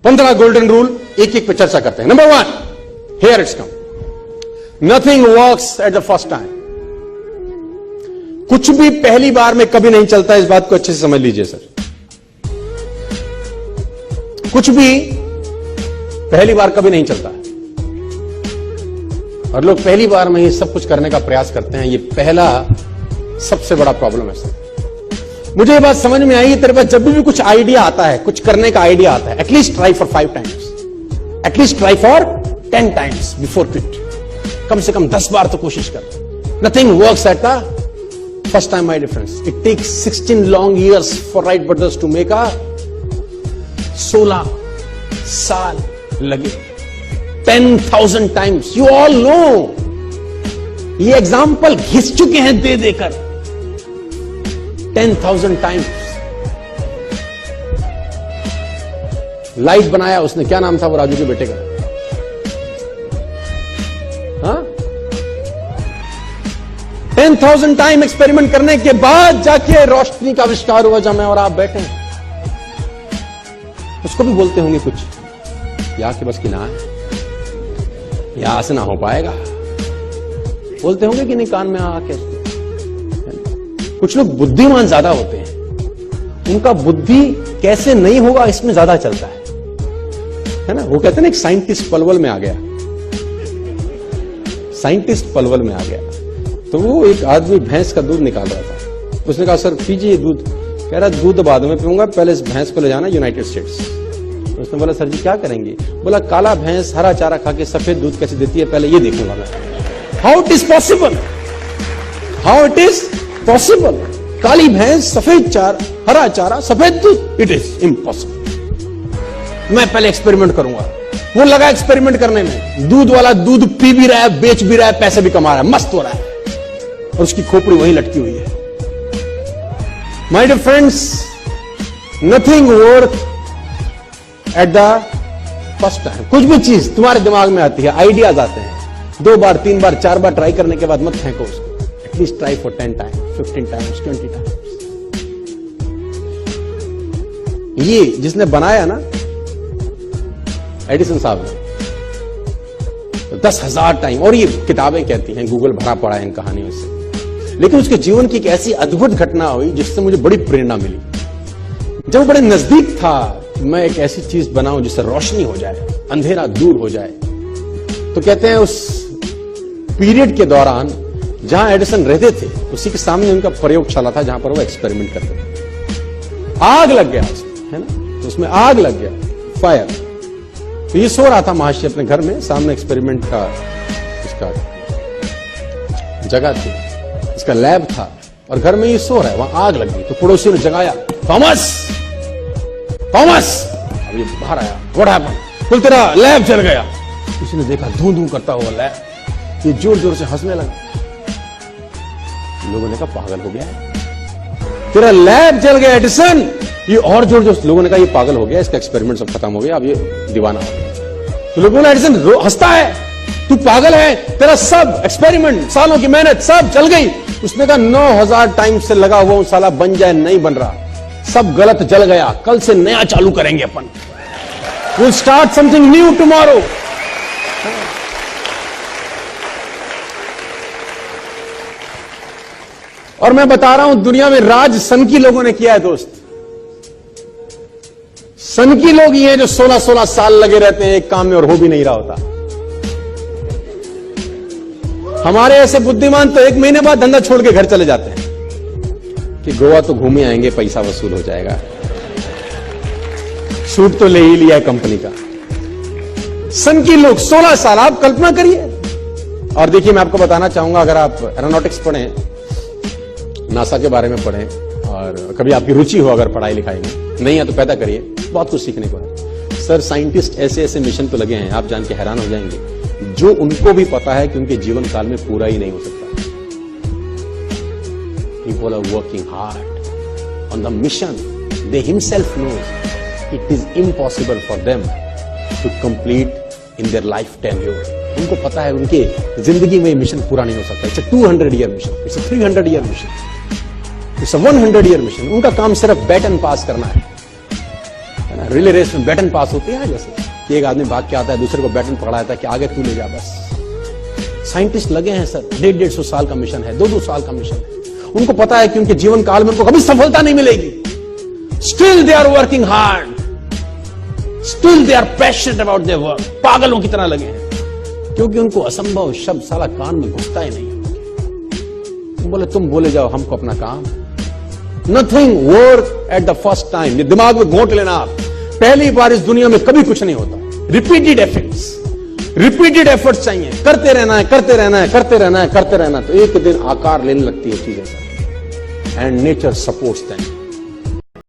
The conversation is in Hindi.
15 गोल्डन रूल एक एक पे चर्चा करते हैं। Number 1, here it's come, nothing works at the first time. कुछ भी पहली बार में कभी नहीं चलता, इस बात को अच्छे से समझ लीजिए सर। कुछ भी पहली बार कभी नहीं चलता, और लोग पहली बार में ही सब कुछ करने का प्रयास करते हैं। ये पहला सबसे बड़ा प्रॉब्लम है सर। मुझे ये बात समझ में आई, तेरे पास जब भी कुछ आइडिया आता है, कुछ करने का आइडिया आता है, at least try for 5 times, at least try for 10 times before quit. कम से कम 10 बार तो कोशिश कर। Nothing works at the first time, my difference. It takes 16 long years for Wright brothers to make a 16 साल लगे, 10,000 टाइम्स। यू ऑल नो, ये एग्जाम्पल घिस चुके हैं दे देकर 10,000 टाइम्स। लाइट बनाया उसने, क्या नाम था वो राजू के बेटे का? हाँ, 10,000 टाइम एक्सपेरिमेंट करने के बाद जाके रोशनी का आविष्कार हुआ, जहां मैं और आप बैठे हैं। उसको भी बोलते होंगे कुछ, या कि बस की ना है, या से ना हो पाएगा, बोलते होंगे कि नहीं कान में आके। कुछ लोग बुद्धिमान ज्यादा होते हैं, उनका बुद्धि कैसे नहीं होगा इसमें ज्यादा चलता है ना। वो कहते हैं ना, एक साइंटिस्ट पलवल में आ गया, साइंटिस्ट पलवल में आ गया, तो वो एक आदमी भैंस का दूध निकाल रहा था। उसने कहा सर पीजिए दूध। कह रहा दूध बाद में पीऊंगा, पहले इस भैंस को ले जाना यूनाइटेड स्टेट्स। उसने बोला सर जी क्या करेंगे? बोला काला भैंस हरा चारा खा के सफेद दूध कैसे देती है, पहले ये देखूंगा मैं। How it is possible, how it is possible? काली भैंस, सफेद चार, हरा चारा, सफेद दूध, इट इज इम्पॉसिबल। मैं पहले एक्सपेरिमेंट करूंगा। वो लगा एक्सपेरिमेंट करने में, दूध वाला दूध पी भी रहा है, बेच भी रहा है, पैसे भी कमा रहा है, मस्त हो रहा है, और उसकी खोपड़ी वहीं लटकी हुई है। My dear friends, nothing work at the first time. कुछ भी चीज तुम्हारे दिमाग में आती है, आइडियाज आते हैं, 2 बार 3 बार 4 बार ट्राई करने के बाद मत फेंको उसको। At least try for 10 times, 15 times, 20 times. ये जिसने बनाया ना, एडिसन साहब ने, तो 10,000 टाइम, और ये किताबें कहती हैं, गूगल भरा पड़ा है इन कहानियों से। लेकिन उसके जीवन की एक ऐसी अद्भुत घटना हुई जिससे मुझे बड़ी प्रेरणा मिली। जब वो बड़े नजदीक था, मैं एक ऐसी चीज बनाऊं जिससे रोशनी हो जाए, अंधेरा दूर हो जाए, तो कहते हैं उस पीरियड के दौरान जहां एडिसन रहते थे, उसी के सामने उनका प्रयोगशाला था जहां पर वो एक्सपेरिमेंट करते थे। आग लग गया उसमें, है ना, तो उसमें आग लग गया, फायर। तो ये सो रहा था महाशय अपने घर में, सामने एक्सपेरिमेंट का इसका जगह थी, इसका लैब था, और घर में ये सो रहा है, वहां आग लग गई। तो पड़ोसी ने जगाया, थॉमस थॉमस। अब ये बाहर आया, व्हाट हैपेंड? बोल तेरा लैब जल गया। किसी ने देखा धू धू करता हुआ लैब, ये जोर जोर से हंसने लगा। लोगों ने कहा पागल हो गया है, तेरा लैब जल गया एडिसन। ये और जोर जोर से, लोगों ने कहा ये पागल हो गया, इसका एक्सपेरिमेंट सब खत्म हो गया, अब ये दीवाना हो गया। तो लोगों ने, एडिसन हंसता है, तू पागल है, तेरा सब एक्सपेरिमेंट, सालों की मेहनत सब जल गई। उसने कहा 9,000 टाइम से लगा हुआ साला बन जाए, नहीं बन रहा, सब गलत जल गया, कल से नया चालू करेंगे अपन। We'll start something new tomorrow. और मैं बता रहा हूं, दुनिया में राज सनकी लोगों ने किया है दोस्त। सनकी लोग ये हैं जो 16-16 साल लगे रहते हैं एक काम में और हो भी नहीं रहा होता। हमारे ऐसे बुद्धिमान तो 1 महीने बाद धंधा छोड़ के घर चले जाते हैं कि गोवा तो घूमे आएंगे, पैसा वसूल हो जाएगा, सूट तो ले ही लिया है कंपनी का। सनकी लोग 16 साल, आप कल्पना करिए। और देखिए, मैं आपको बताना चाहूंगा, अगर आप एरोनॉटिक्स पढ़ें, नासा के बारे में पढ़ें, और कभी आपकी रुचि हो अगर पढ़ाई लिखाई में, नहीं है तो पैदा करिए, बहुत कुछ सीखने को है। सर साइंटिस्ट ऐसे ऐसे मिशन तो लगे हैं, आप जान के हैरान हो जाएंगे, जो उनको भी पता है कि उनके जीवन काल में पूरा ही नहीं हो सकता। People are working hard on the mission. They himself knows it is impossible for them to complete in their life tenure. उनको पता है उनके जिंदगी में मिशन पूरा नहीं हो सकता। It's a 200-year mission. It's a 300-year mission. It's a 100-year mission. उनका काम सिर्फ बैटन पास करना है। रिले रेस में बैटन पास होती है जैसे कि एक आदमी भाग के आता है, दूसरे को बैटन पकड़ाता है कि आगे तू ले जा बस। साइंटिस्ट लगे हैं सर, 150 साल का मिशन है, 2 साल का मिशन है। उनको पता है कि उनके जीवन काल में उनको कभी सफलता नहीं मिलेगी। Still they are working hard, still they are passionate about their work. पागलों की तरह लगे हैं, क्योंकि उनको असंभव शब्द साला कान में घुसता ही नहीं। तुम बोले जाओ हमको अपना काम। Nothing work at the first time. ये दिमाग में घोंट लेना आप, पहली बार इस दुनिया में कभी कुछ नहीं होता। रिपीटेड एफर्ट्स चाहिए, करते रहना है, करते रहना है, करते रहना है, करते रहना है, तो एक दिन आकार लेने लगती है चीजें। And nature supports them.